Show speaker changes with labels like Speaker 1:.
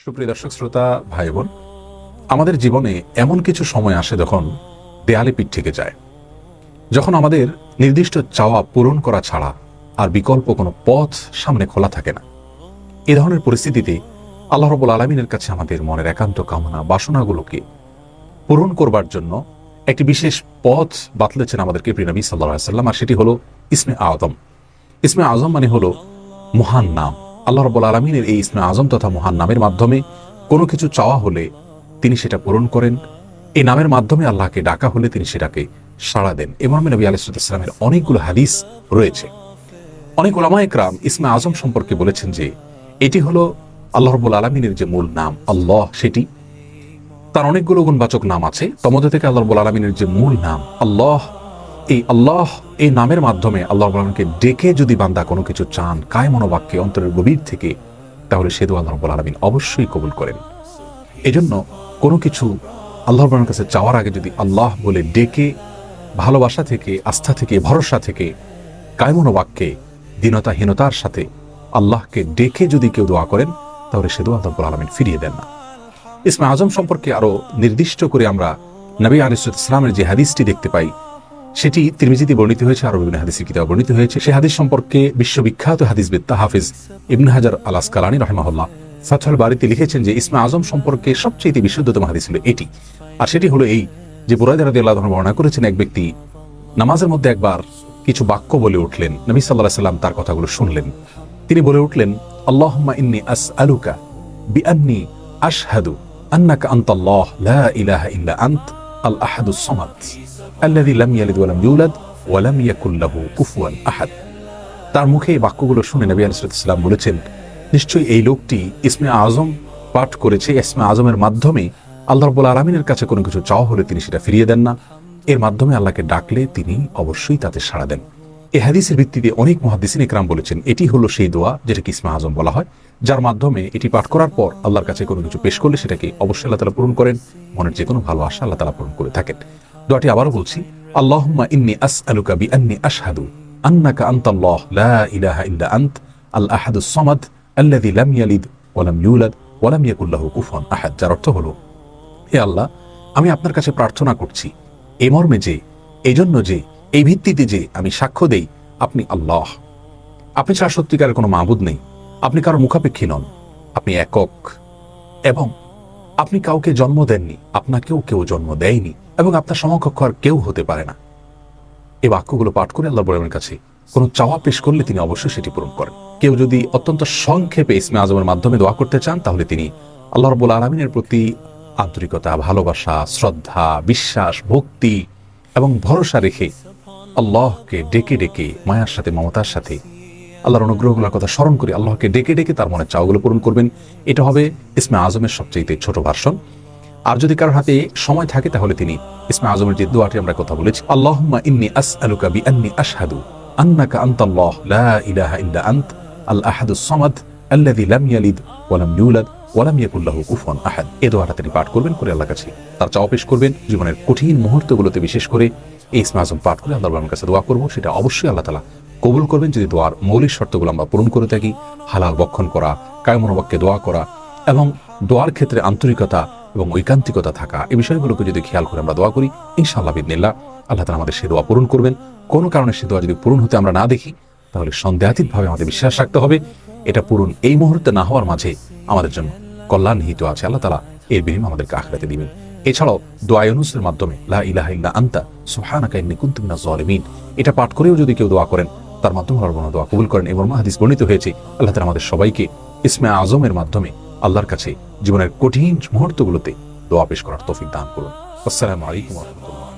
Speaker 1: সুপ্রিয় দর্শক শ্রোতা ভাই বোন, আমাদের জীবনে এমন কিছু সময় আসে যখন দেয়ালে পিঠ থেকে যায়, যখন আমাদের নির্দিষ্ট চাওয়া পূরণ করা ছাড়া আর বিকল্প কোনো পথ সামনে খোলা থাকে না। এ ধরনের পরিস্থিতিতে আল্লাহ রাব্বুল আলামিনের কাছে আমাদের মনের একান্ত কামনা বাসনাগুলোকে পূরণ করবার জন্য একটি বিশেষ পথ বাতলেছেন আমাদেরকে প্রিয় নবী সাল্লাল্লাহু আলাইহি ওয়াসাল্লাম, আর সেটি হলো ইসমে আযম। ইসমে আযম মানে হলো মহান নাম। আল্লাহ রাব্বুল আলামিনের এই ইসমে আযম তথা মহান নামের মাধ্যমে কোনো কিছু চাওয়া হলে তিনি সেটা পূরণ করেন। এই নামের মাধ্যমে আল্লাহকে ডাকা হলে তিনি সেটাকে সাড়া দেন। ইমাম নবী আলাইহিস সালামের অনেকগুলো হাদিস রয়েছে। অনেক উলামা ইকরাম ইসমে আযম সম্পর্কে বলেছেন যে এটি হলো আল্লাহ রাব্বুল আলামিনের যে মূল নাম আল্লাহ, সেটি তার অনেকগুলো গুণবাচক নাম আছে। তমধ্যে থেকে আল্লাহ রাব্বুল আলামিনের যে মূল নাম আল্লাহ, এই নামের মাধ্যমে আল্লাহ রাব্বুল আলামিনকে ডেকে যদি বান্দা কোনো কিছু চান কায় মনোবাক্যে অন্তরের গভীর থেকে, তাহলে সে দোয়া আল্লাহ রাব্বুল আলামিন অবশ্যই কবুল করেন। এজন্য কোনো কিছু আল্লাহ রাব্বুল আলামিনের কাছে চাওয়ার আগে যদি আল্লাহ বলে ডেকে ভালোবাসা থেকে, আস্থা থেকে, ভরসা থেকে, কায় মনোবাক্যে দীনতাহীনতার সাথে আল্লাহকে ডেকে যদি কেউ দোয়া করেন, তাহলে সে দোয়া আল্লাহ রাব্বুল আলামিন ফিরিয়ে দেন না। ইসমে আযম সম্পর্কে আরো নির্দিষ্ট করে আমরা নবী আলাইহিস সালামের যে হাদিসটি দেখতে পাই, সেটি তিরমিজিতে বর্ণিত হয়েছে, আরো বিভিন্ন হাদিসের কিতাবে বর্ণিত হয়েছে। সেই হাদিস সম্পর্কে বিশ্ববিখ্যাত হাদিসবিদ হাফিজ ইবনে হাজার আল আসকালানী রাহিমাহুল্লাহ ফাতহুল বারীতে লিখেছেন যে ইসমে আযম সম্পর্কে সবচেয়ে বিশুদ্ধতম হাদিস হলো এটি। আর সেটি হলো এই যে বুরায়দা রাদিয়াল্লাহু আনহু বর্ণনা করেছেন, এক ব্যক্তি নামাজের মধ্যে একবার কিছু বাক্য বলে উঠলেন। নবী সাল্লাল্লাহু আলাইহি সাল্লাম তার কথাগুলো শুনলেন। তিনি বলে উঠলেন, আল্লাহুম্মা ইন্নী আসআলুকা বিআন্নী আশহাদু আন্নাকা আনতাল্লাহ লা ইলাহা ইল্লা আনত আল আহাদুস সামাদ আল্লাযী লাম ইয়ালিদ ওয়া লাম ইউলাদ ওয়া লাম ইয়াকুল লাহু কুফুয়ান আহাদ। তার মুখে এই বাক্যগুলো শুনে নবী আলাইহিস সালাম বলেছেন, নিশ্চয়ই এই লোকটি ইসমে আযম পাঠ করেছে। ইসমে আযমের মাধ্যমে আল্লাহ রাব্বুল আলামিনের কাছে কোনো কিছু চাওয়া হলে তিনি সেটা ফিরিয়ে দেন না। এর মাধ্যমে আল্লাহকে ডাকলে তিনি অবশ্যই তাতে সাড়া দেন। এই হাদিসের ভিত্তিতে অনেক মুহাদ্দিসিন ইকরাম বলেছেন এটি হলো সেই দোয়া যেটাকে ইসমে আযম বলা হয়, যার মাধ্যমে এটি পাঠ করার পর আল্লাহর কাছে কোনো কিছু পেশ করলে সেটাকে অবশ্যই আল্লাহ তাআলা পূরণ করেন। মনের যে কোনো ভালো আশা আল্লাহ তাআলা পূরণ করে থাকেন। দোয়াটি আবারও বলছি, আল্লাহুম্মা ইন্নী আসআলুকা বিআন্নী আশহাদু আন্নাকা আনতাল্লাহ লা ইলাহা ইল্লা আনত আল আহাদুস সামাদ আল্লাযী লাম ইয়ালিদ ওয়া লাম ইউলাদ ওয়া লাম ইয়াকুল লাহু কুফুয়ান আহাদ। যার অর্থ হলো, হে আল্লাহ, আমি আপনার কাছে প্রার্থনা করছি এই মর্মে যে, এই জন্য যে, এই ভিত্তিতে যে আমি সাক্ষ্য দেই আপনি আল্লাহ, আপনি ছাড়া সত্যিকারের কোনো মাবুদ নেই, আপনি কারো মুখাপেক্ষী নন, আপনি একক, এবং আপনি কাউকে জন্ম দেননি, আপনাকেও কেউ জন্ম দেয়নি, এবং আপনার সমকক্ষ আর কেউ হতে পারে না। এই বাক্যগুলো পাঠ করে আল্লাহ রাব্বুল আলামিনের কাছে কোনো চাওয়া পেশ করলে তিনি অবশ্যই সেটি পূরণ করেন। কেউ যদি অত্যন্ত সংক্ষেপে ইসমে আযমের মাধ্যমে দোয়া করতে চান, তাহলে তিনি আল্লাহ রাব্বুল আলামিনের প্রতি আন্তরিকতা, ভালোবাসা, শ্রদ্ধা, বিশ্বাস, ভক্তি এবং ভরসা রেখে আল্লাহকে ডেকে ডেকে মায়ার সাথে, মমতার সাথে, আল্লাহর অনুগ্রহগুলোর কথা স্মরণ করে আল্লাহকে ডেকে ডেকে তার মনের চাওয়াগুলো পূরণ করবেন। এটা হবে ইসমে আযমের সবচেয়ে ছোট ভার্সন। আর যদি কারোর হাতে সময় থাকে, তাহলে তিনি ইসমে আযমের যে দোয়াটি আমরা কথা বলেছি, আল্লাহুম্মা ইন্নী আসআলুকা বিআন্নী আশহাদু আন্নাকা আনতাল্লাহ লা ইলাহা ইল্লা আনত আল আহাদুস সামাদ আল্লাযী লাম ইয়ালিদ ওয়া লাম ইউলাদ ওয়া লাম ইয়াকুল লাহু কুফুয়ান আহাদ। এই দোয়াটা তিনি পাঠ করবেন, করে আল্লাহর কাছে তার চাওয়া পেশ করবেন। জীবনের কঠিন মুহূর্তগুলোতে বিশেষ করে এই ইসমে আযম পাঠ করে আল্লাহর কাছে দোয়া করব, সেটা অবশ্যই আল্লাহ তাআলা কবুল করবেন যদি দোয়ার মৌলিক শর্তগুলো আমরা পূরণ করে থাকি। হালাল বক্ষণ করা, কায় মনোবাক্যে দোয়া করা এবং দোয়ার ক্ষেত্রে আন্তরিকতা এবং ঐকান্তিকতা থাকা, এই বিষয়গুলোকে যদি খেয়াল করে আমরা দোয়া করি, ইনশাআল্লাহ বিইذনিল্লাহ আল্লাহ তাআলা আমাদের সে দোয়া পূরণ করবেন। কোনো কারণে সে দোয়া যদি পূরণ হতে আমরা না দেখি, তাহলে সন্দেহাতীতভাবে আমাদের বিশ্বাস রাখতে হবে এটা পূরণ এই মুহূর্তে না হওয়ার মাঝে আমাদের জন্য কল্যাণ নিহিত আছে। আল্লাহ তাআলা এর বিনিময়ে আমাদেরকে আখিরাতে দিবেন। এছাড়াও দোয়া ইউনুসের মাধ্যমে লা ইলাহা ইল্লা আনতা সুবহানাকা ইন্নী কুনতু মিনাজ জালিমিন, এটা পাঠ করেও যদি কেউ দোয়া করেন, তার মাধ্যমে আল্লাহ দোয়া কবুল করেন। এবং হাদিস বর্ণিত হয়েছে, আল্লাহ তাআলা আমাদের সবাইকে ইসমে আযমের মাধ্যমে আল্লাহর কাছে জীবনের কঠিন মুহূর্তগুলোতে দোয়া পেশ করার তৌফিক দান করুন। আসসালামু আলাইকুম ওয়া রাহমাতুল্লাহ।